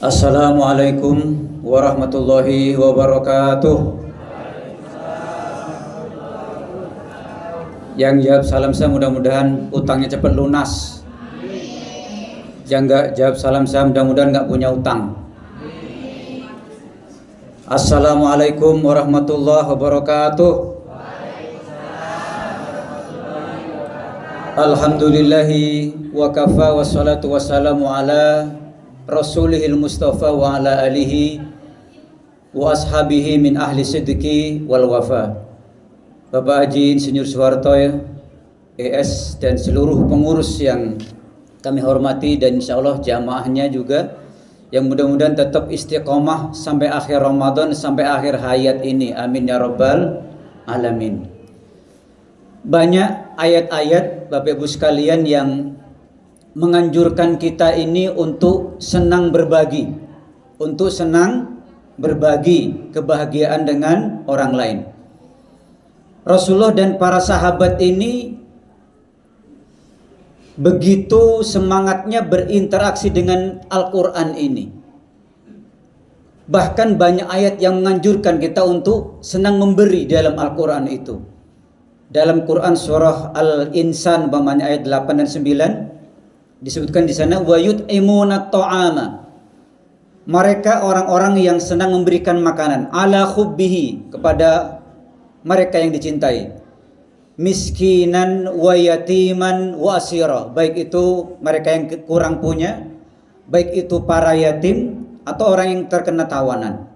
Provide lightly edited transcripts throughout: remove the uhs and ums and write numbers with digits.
Assalamualaikum warahmatullahi wabarakatuh. Yang jawab salam saya mudah-mudahan utangnya cepat lunas. Yang nggak jawab salam saya mudah-mudahan nggak punya utang. Assalamualaikum warahmatullahi wabarakatuh. Alhamdulillahi wa kafa wassalatu wassalamu ala Rasulihil Mustafa wa ala alihi wa ashabihi min ahli sidqi wal wafa. Bapak Haji Insinyur Soeharto ES dan seluruh pengurus yang kami hormati, dan insya Allah jamaahnya juga yang mudah-mudahan tetap istiqomah sampai akhir Ramadan, sampai akhir hayat ini, amin ya rabbal alamin. Banyak ayat-ayat Bapak Ibu sekalian yang menganjurkan kita ini untuk senang berbagi, untuk senang berbagi kebahagiaan dengan orang lain. Rasulullah dan para sahabat ini begitu semangatnya berinteraksi dengan Al-Quran ini. Bahkan banyak ayat yang menganjurkan kita untuk senang memberi dalam Al-Quran itu. Dalam Quran surah Al-Insan ayat 8 dan 9 disebutkan di sana, wa yut'imuna ta'ama. Mereka orang-orang yang senang memberikan makanan ala khubbihi, kepada mereka yang dicintai, miskinan wa yatiman wa asira, baik itu mereka yang kurang punya, baik itu para yatim atau orang yang terkena tawanan.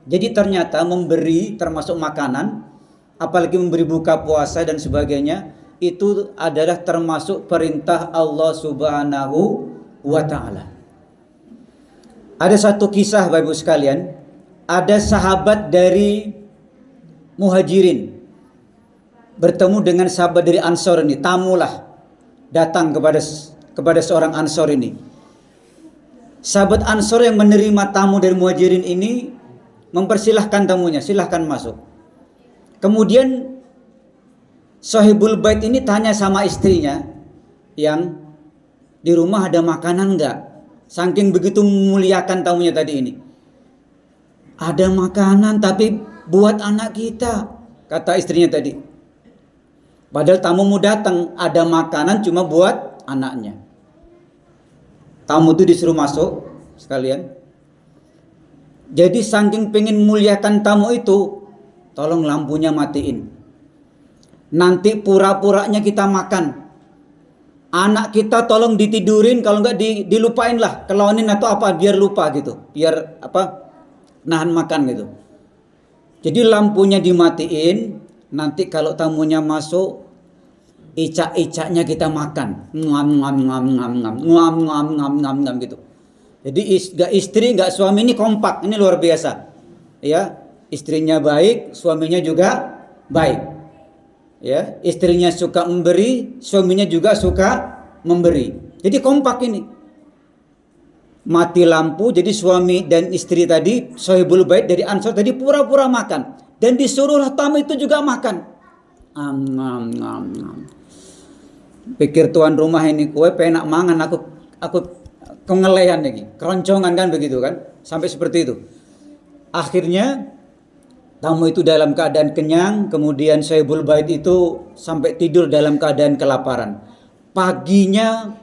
Jadi ternyata memberi termasuk makanan, apalagi memberi buka puasa dan sebagainya, itu adalah termasuk perintah Allah Subhanahu wa ta'ala. Ada satu kisah Bapak Ibu sekalian, ada sahabat dari Muhajirin bertemu dengan sahabat dari Ansor ini, tamulah datang kepada seorang Ansor ini. Sahabat Ansor yang menerima tamu dari Muhajirin ini mempersilahkan tamunya, silahkan masuk. Kemudian Sahibul Bait ini tanya sama istrinya yang di rumah ada makanan enggak? Saking begitu memuliakan tamunya tadi ini. Ada makanan tapi buat anak kita, kata istrinya tadi. Padahal tamumu datang, ada makanan cuma buat anaknya. Tamu itu disuruh masuk sekalian. Jadi saking pengen memuliakan tamu itu, tolong lampunya matiin. Nanti pura-puranya kita makan. Anak kita tolong ditidurin, kalau enggak dilupain lah, kelonin atau apa biar lupa gitu, biar nahan makan gitu. Jadi lampunya dimatiin, nanti kalau tamunya masuk, icak-icaknya kita makan, ngam gitu. Jadi enggak istri enggak suami ini kompak, ini luar biasa. Ya, istrinya baik, suaminya juga baik. Ya, istrinya suka memberi, suaminya juga suka memberi. Jadi kompak ini. Mati lampu, jadi suami dan istri tadi, Sahibul Bait dari Ansor tadi pura-pura makan, dan disuruhlah tamu itu juga makan. Pikir tuan rumah ini, kowe penak mangan, aku kengelehan lagi, keroncongan kan begitu kan, sampai seperti itu. Akhirnya tamu itu dalam keadaan kenyang, kemudian Sahibul Bait itu sampai tidur dalam keadaan kelaparan. Paginya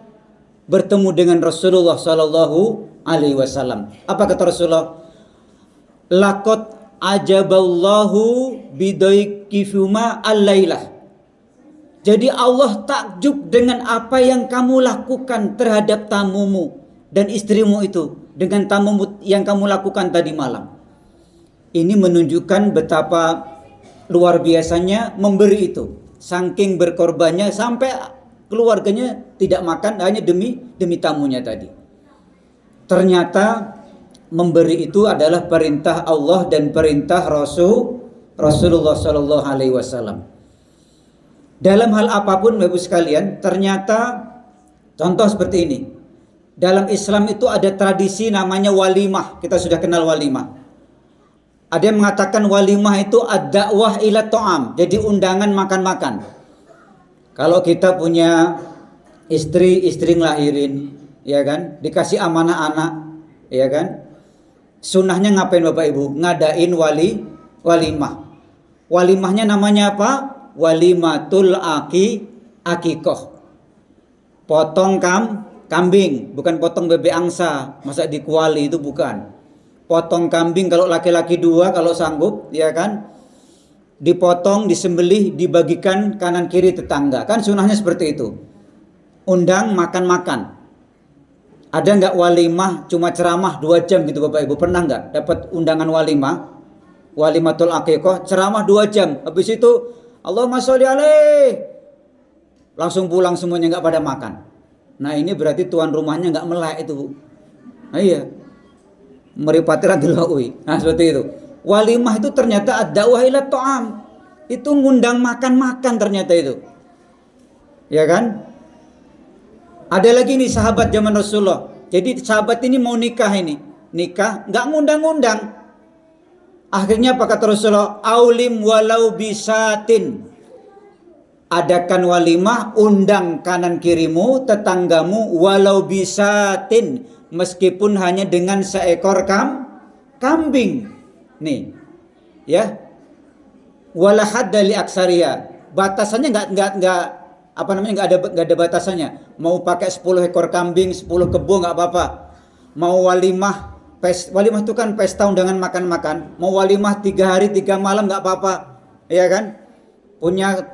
bertemu dengan Rasulullah Sallallahu Alaihi Wasallam. Apa kata Rasulullah? Laqad ajaballahu bidaikifuma al-lailah. Jadi Allah takjub dengan apa yang kamu lakukan terhadap tamumu dan istrimu itu, dengan tamumu yang kamu lakukan tadi malam. Ini menunjukkan betapa luar biasanya memberi itu. Saking berkorbannya sampai keluarganya tidak makan hanya demi tamunya tadi. Ternyata memberi itu adalah perintah Allah dan perintah Rasulullah Sallallahu Alaihi Wasallam. Dalam hal apapun Bapak Ibu sekalian, ternyata contoh seperti ini. Dalam Islam itu ada tradisi namanya walimah. Kita sudah kenal walimah. Ada yang mengatakan walimah itu ad-da'wah ila ta'am, jadi undangan makan-makan. Kalau kita punya istri ngelahirin, ya kan, dikasih amanah anak, ya kan? Sunnahnya ngapain Bapak Ibu? Ngadain walimah. Walimahnya namanya apa? Walimatul akikoh. Potong kambing, bukan potong bebek angsa, masa dikuali, itu bukan. Potong kambing kalau laki-laki 2 kalau sanggup, ya kan? Dipotong, disembelih, dibagikan kanan kiri tetangga. Kan sunnahnya seperti itu. Undang makan-makan. Ada nggak walimah cuma ceramah 2 jam gitu Bapak Ibu? Pernah nggak dapat undangan walimah? Walimatul akikoh, ceramah 2 jam. Habis itu Allahumma sholli alaih. Langsung pulang semuanya, nggak pada makan. Nah ini berarti tuan rumahnya nggak melek itu Bu. Nah, iya. Meripati radhiallahu. Nah seperti itu. Walimah itu ternyata ad-da'wah ila ta'am. Itu ngundang makan-makan ternyata itu. Ya kan? Ada lagi nih sahabat zaman Rasulullah. Jadi sahabat ini mau nikah ini. Nikah, nggak ngundang-ngundang. Akhirnya apa kata Rasulullah? Aulim walau bisatin. Adakan walimah, undang kanan kirimu, tetanggamu, walau bisatin. Meskipun hanya dengan seekor kambing. Nih. Ya. Wala hadda li aksariya. Batasannya nggak apa namanya, nggak ada batasannya. Mau pakai 10 ekor kambing, 10 kebo nggak apa-apa. Mau walimah, walimah itu kan pesta undangan makan-makan. Mau walimah 3 hari 3 malam nggak apa-apa, ya kan? Punya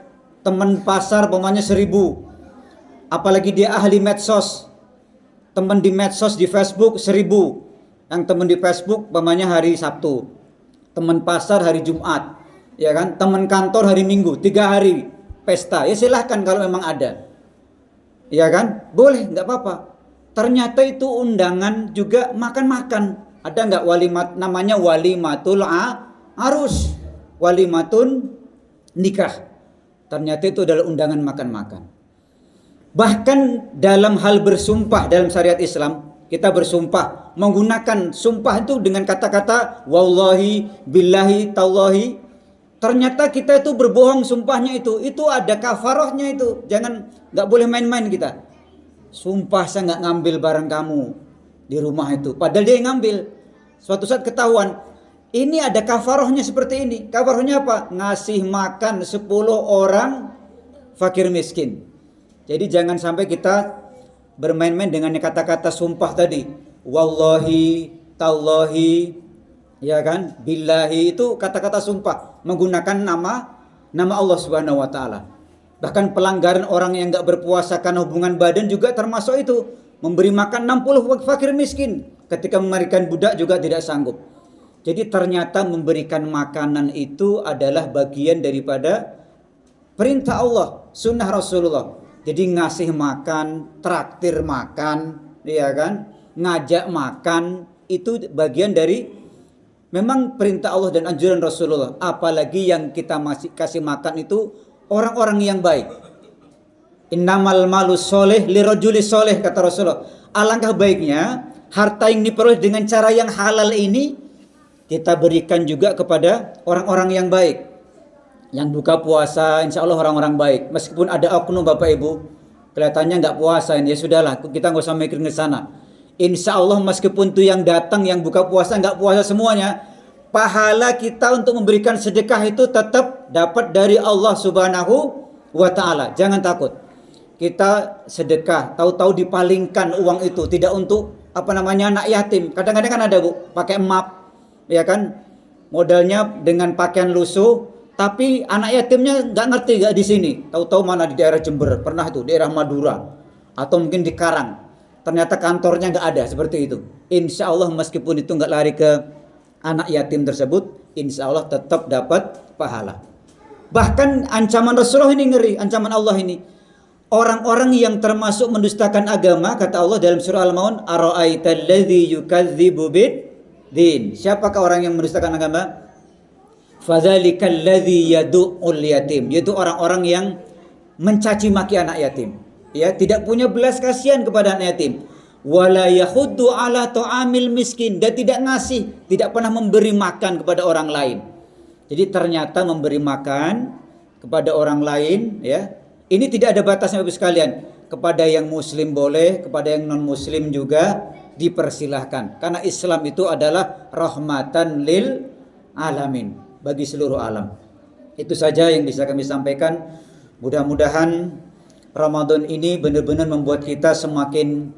teman pasar pokoknya 1000. Apalagi dia ahli medsos, teman di medsos di Facebook 1000. Yang teman di Facebook pokoknya hari Sabtu, teman pasar hari Jumat, ya kan? Teman kantor hari Minggu, 3 hari pesta, ya silahkan kalau memang ada, ya kan, boleh, nggak apa-apa. Ternyata itu undangan juga makan-makan. Ada nggak walimat, namanya walimatul arus, walimatun nikah. Ternyata itu adalah undangan makan-makan. Bahkan dalam hal bersumpah dalam syariat Islam, kita bersumpah menggunakan sumpah itu dengan kata-kata wallahi, billahi, tallahi. Ternyata kita itu berbohong sumpahnya itu ada kafarohnya itu. Jangan, nggak boleh main-main kita. Sumpah saya nggak ngambil barang kamu di rumah itu. Padahal dia yang ngambil. Suatu saat ketahuan. Ini ada kafarohnya seperti ini. Kafarohnya apa? Ngasih makan 10 orang fakir miskin. Jadi jangan sampai kita bermain-main dengan kata-kata sumpah tadi. Wallahi, tallahi, ya kan, billahi, itu kata-kata sumpah menggunakan nama Allah Subhanahu wa taala. Bahkan pelanggaran orang yang enggak berpuasa karena hubungan badan juga termasuk itu. Memberi makan 60 fakir miskin, ketika memberikan budak juga tidak sanggup. Jadi ternyata memberikan makanan itu adalah bagian daripada perintah Allah, sunnah Rasulullah. Jadi ngasih makan, traktir makan, ya kan, ngajak makan, itu bagian dari memang perintah Allah dan anjuran Rasulullah. Apalagi yang kita masih kasih makan itu orang-orang yang baik. Innamal malus soleh lirajuli soleh, kata Rasulullah. Alangkah baiknya harta yang diperoleh dengan cara yang halal ini kita berikan juga kepada orang-orang yang baik. Yang buka puasa, insya Allah orang-orang baik. Meskipun ada oknum Bapak Ibu kelihatannya nggak puasa, ya sudahlah, kita nggak usah mikirin ke sana. Insya Allah meskipun itu yang datang yang buka puasa nggak puasa semuanya, pahala kita untuk memberikan sedekah itu tetap dapat dari Allah Subhanahu wa taala. Jangan takut. Kita sedekah, tahu-tahu dipalingkan uang itu tidak untuk apa namanya anak yatim. Kadang-kadang kan ada Bu, pakai map, ya kan? Modalnya dengan pakaian lusuh, tapi anak yatimnya nggak ngerti nggak di sini. Tahu-tahu mana di daerah Jember, pernah itu, daerah Madura, atau mungkin di Karang. Ternyata kantornya nggak ada, seperti itu. Insya Allah meskipun itu nggak lari ke anak yatim tersebut, insya Allah tetap dapat pahala. Bahkan ancaman Rasulullah ini ngeri, ancaman Allah ini. Orang-orang yang termasuk mendustakan agama, kata Allah dalam surah Al-Maun, ara'aital ladzi yukadzibu bid-din. Siapakah orang yang mendustakan agama? Fadzalikal ladzi yadu'ul yatim, yaitu orang-orang yang mencaci maki anak yatim. Ya, tidak punya belas kasihan kepada anak yatim. Wala yahuddu ala ta'amil miskin, dan tidak ngasih, tidak pernah memberi makan kepada orang lain. Jadi ternyata memberi makan kepada orang lain, ya, ini tidak ada batasnya Bapak sekalian. Kepada yang muslim boleh, kepada yang non muslim juga dipersilahkan. Karena Islam itu adalah rahmatan lil alamin, bagi seluruh alam. Itu saja yang bisa kami sampaikan. Mudah-mudahan Ramadan ini benar-benar membuat kita semakin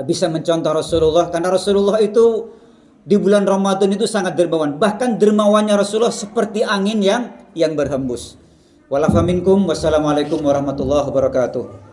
bisa mencontoh Rasulullah, karena Rasulullah itu di bulan Ramadan itu sangat dermawan. Bahkan dermawannya Rasulullah seperti angin yang berhembus. Walafa minkum, wassalamualaikum warahmatullahi wabarakatuh.